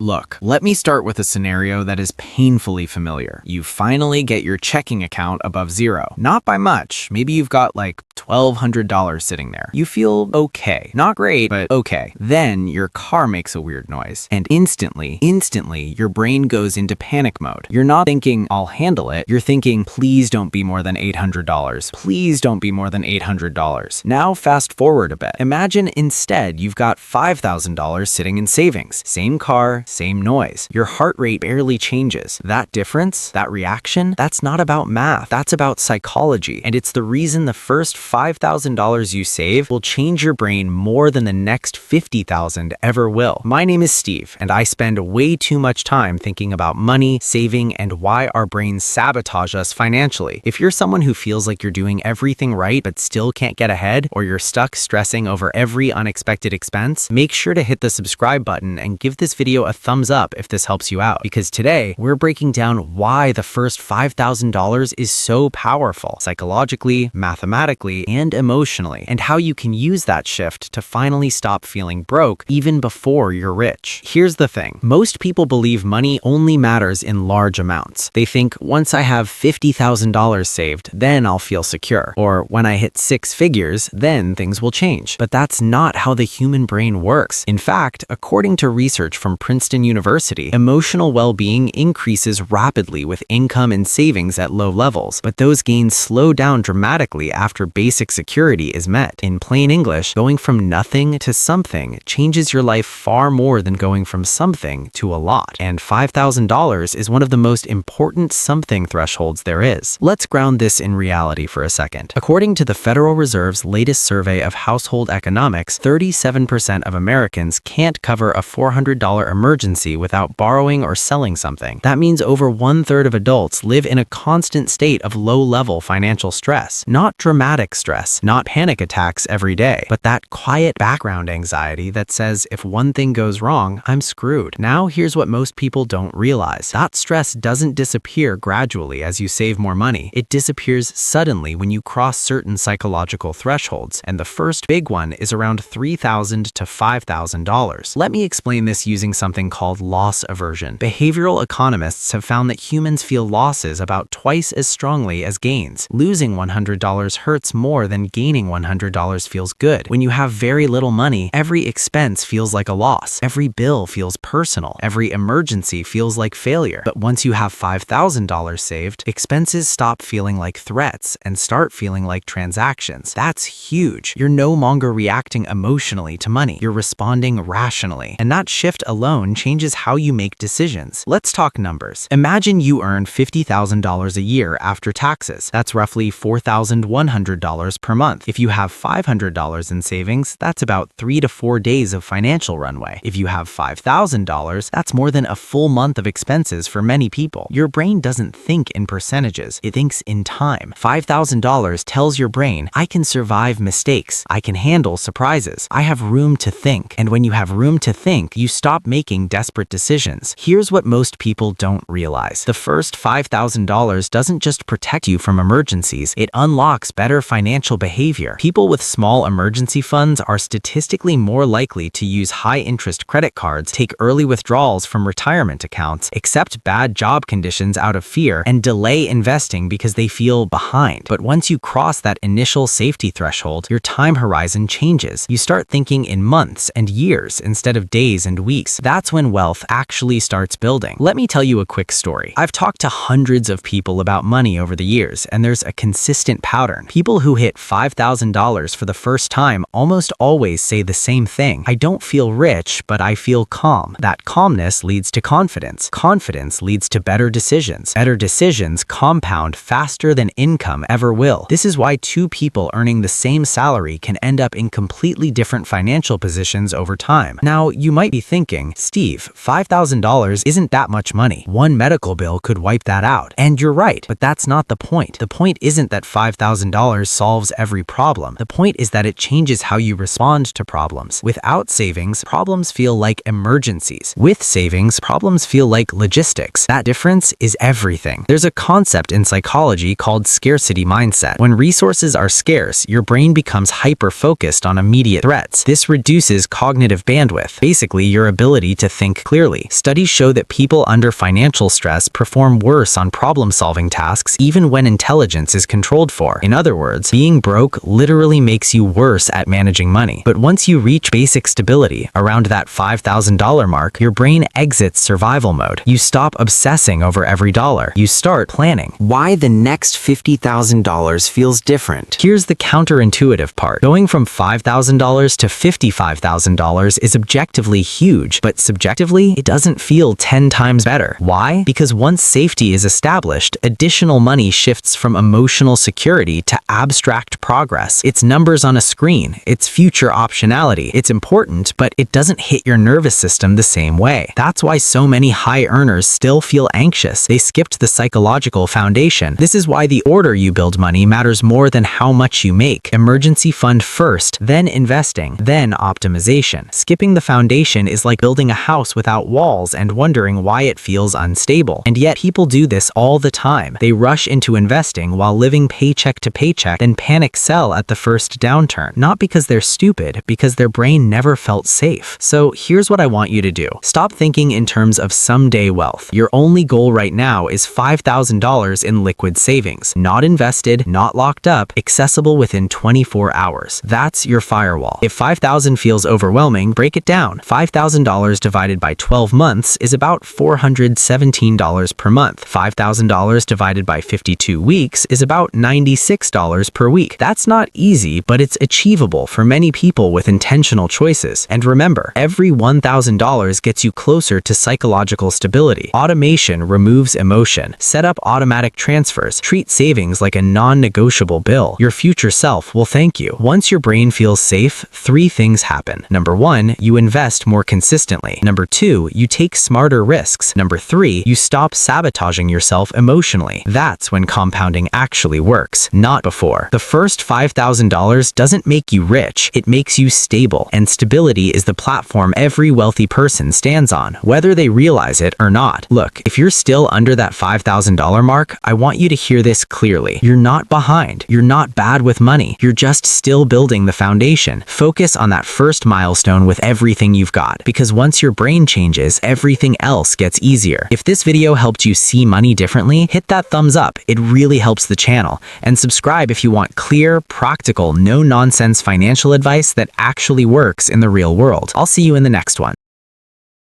Look, let me start with a scenario that is painfully familiar. You finally get your checking account above zero. Not by much. Maybe you've got like $1,200 sitting there. You feel okay. Not great, but okay. Then your car makes a weird noise. And instantly, your brain goes into panic mode. You're not thinking, I'll handle it. You're thinking, please don't be more than $800. Please don't be more than $800. Now fast forward a bit. Imagine instead you've got $5,000 sitting in savings. Same car, same noise. Your heart rate barely changes. That difference, that reaction, that's not about math. That's about psychology. And it's the reason the first $5,000 you save will change your brain more than the next $50,000 ever will. My name is Steve, and I spend way too much time thinking about money, saving, and why our brains sabotage us financially. If you're someone who feels like you're doing everything right but still can't get ahead, or you're stuck stressing over every unexpected expense, make sure to hit the subscribe button and give this video a thumbs up if this helps you out, because today we're breaking down why the first $5,000 is so powerful, psychologically, mathematically, and emotionally, and how you can use that shift to finally stop feeling broke even before you're rich. Here's the thing. Most people believe money only matters in large amounts. They think, once I have $50,000 saved, then I'll feel secure. Or when I hit six figures, then things will change. But that's not how the human brain works. In fact, according to research from Princeton University, emotional well-being increases rapidly with income and savings at low levels, but those gains slow down dramatically after basic security is met. In plain English, going from nothing to something changes your life far more than going from something to a lot. And $5,000 is one of the most important something thresholds there is. Let's ground this in reality for a second. According to the Federal Reserve's latest survey of household economics, 37% of Americans can't cover a $400 emergency without borrowing or selling something. That means over 1/3 of adults live in a constant state of low-level financial stress. Not dramatic stress, not panic attacks every day, but that quiet background anxiety that says if one thing goes wrong, I'm screwed. Now here's what most people don't realize. That stress doesn't disappear gradually as you save more money. It disappears suddenly when you cross certain psychological thresholds, and the first big one is around $3,000 to $5,000. Let me explain this using something called loss aversion. Behavioral economists have found that humans feel losses about twice as strongly as gains. Losing $100 hurts more than gaining $100 feels good. When you have very little money, every expense feels like a loss. Every bill feels personal. Every emergency feels like failure. But once you have $5,000 saved, expenses stop feeling like threats and start feeling like transactions. That's huge. You're no longer reacting emotionally to money. You're responding rationally. And that shift alone changes how you make decisions. Let's talk numbers. Imagine you earn $50,000 a year after taxes. That's roughly $4,100 per month. If you have $500 in savings, that's about 3 to 4 days of financial runway. If you have $5,000, that's more than a full month of expenses for many people. Your brain doesn't think in percentages, it thinks in time. $5,000 tells your brain, I can survive mistakes, I can handle surprises, I have room to think. And when you have room to think, you stop making desperate decisions. Here's what most people don't realize. The first $5,000 doesn't just protect you from emergencies, it unlocks better financial behavior. People with small emergency funds are statistically more likely to use high-interest credit cards, take early withdrawals from retirement accounts, accept bad job conditions out of fear, and delay investing because they feel behind. But once you cross that initial safety threshold, your time horizon changes. You start thinking in months and years instead of days and weeks. That's when wealth actually starts building. Let me tell you a quick story. I've talked to hundreds of people about money over the years, and there's a consistent pattern. People who hit $5,000 for the first time almost always say the same thing. I don't feel rich, but I feel calm. That calmness leads to confidence. Confidence leads to better decisions. Better decisions compound faster than income ever will. This is why two people earning the same salary can end up in completely different financial positions over time. Now, you might be thinking, Steve, $5,000 isn't that much money. One medical bill could wipe that out. And you're right, but that's not the point. The point isn't that $5,000 solves every problem. The point is that it changes how you respond to problems. Without savings, problems feel like emergencies. With savings, problems feel like logistics. That difference is everything. There's a concept in psychology called scarcity mindset. When resources are scarce, your brain becomes hyper-focused on immediate threats. This reduces cognitive bandwidth, basically your ability to to think clearly. Studies show that people under financial stress perform worse on problem-solving tasks even when intelligence is controlled for. In other words, being broke literally makes you worse at managing money. But once you reach basic stability, around that $5,000 mark, your brain exits survival mode. You stop obsessing over every dollar. You start planning. Why the next $50,000 feels different? Here's the counterintuitive part. Going from $5,000 to $55,000 is objectively huge, but subjectively, it doesn't feel 10 times better. Why? Because once safety is established, additional money shifts from emotional security to abstract progress. It's numbers on a screen. It's future optionality. It's important, but it doesn't hit your nervous system the same way. That's why so many high earners still feel anxious. They skipped the psychological foundation. This is why the order you build money matters more than how much you make. Emergency fund first, then investing, then optimization. Skipping the foundation is like building a house without walls and wondering why it feels unstable. And yet people do this all the time. They rush into investing while living paycheck to paycheck, then panic sell at the first downturn. Not because they're stupid, because their brain never felt safe. So here's what I want you to do. Stop thinking in terms of someday wealth. Your only goal right now is $5,000 in liquid savings. Not invested, not locked up, accessible within 24 hours. That's your firewall. If $5,000 feels overwhelming, break it down. $5,000 divided by 12 months is about $417 per month. $5,000 divided by 52 weeks is about $96 per week. That's not easy, but it's achievable for many people with intentional choices. And remember, every $1,000 gets you closer to psychological stability. Automation removes emotion. Set up automatic transfers. Treat savings like a non-negotiable bill. Your future self will thank you. Once your brain feels safe, 3 things happen. Number 1, you invest more consistently. Number 2, you take smarter risks. Number 3, you stop sabotaging yourself emotionally. That's when compounding actually works, not before. The first $5,000 doesn't make you rich, it makes you stable. And stability is the platform every wealthy person stands on, whether they realize it or not. Look, if you're still under that $5,000 mark, I want you to hear this clearly. You're not behind. You're not bad with money. You're just still building the foundation. Focus on that first milestone with everything you've got, because once your brain changes, everything else gets easier. If this video helped you see money differently, hit that thumbs up. It really helps the channel. And subscribe if you want clear, practical, no-nonsense financial advice that actually works in the real world. I'll see you in the next one.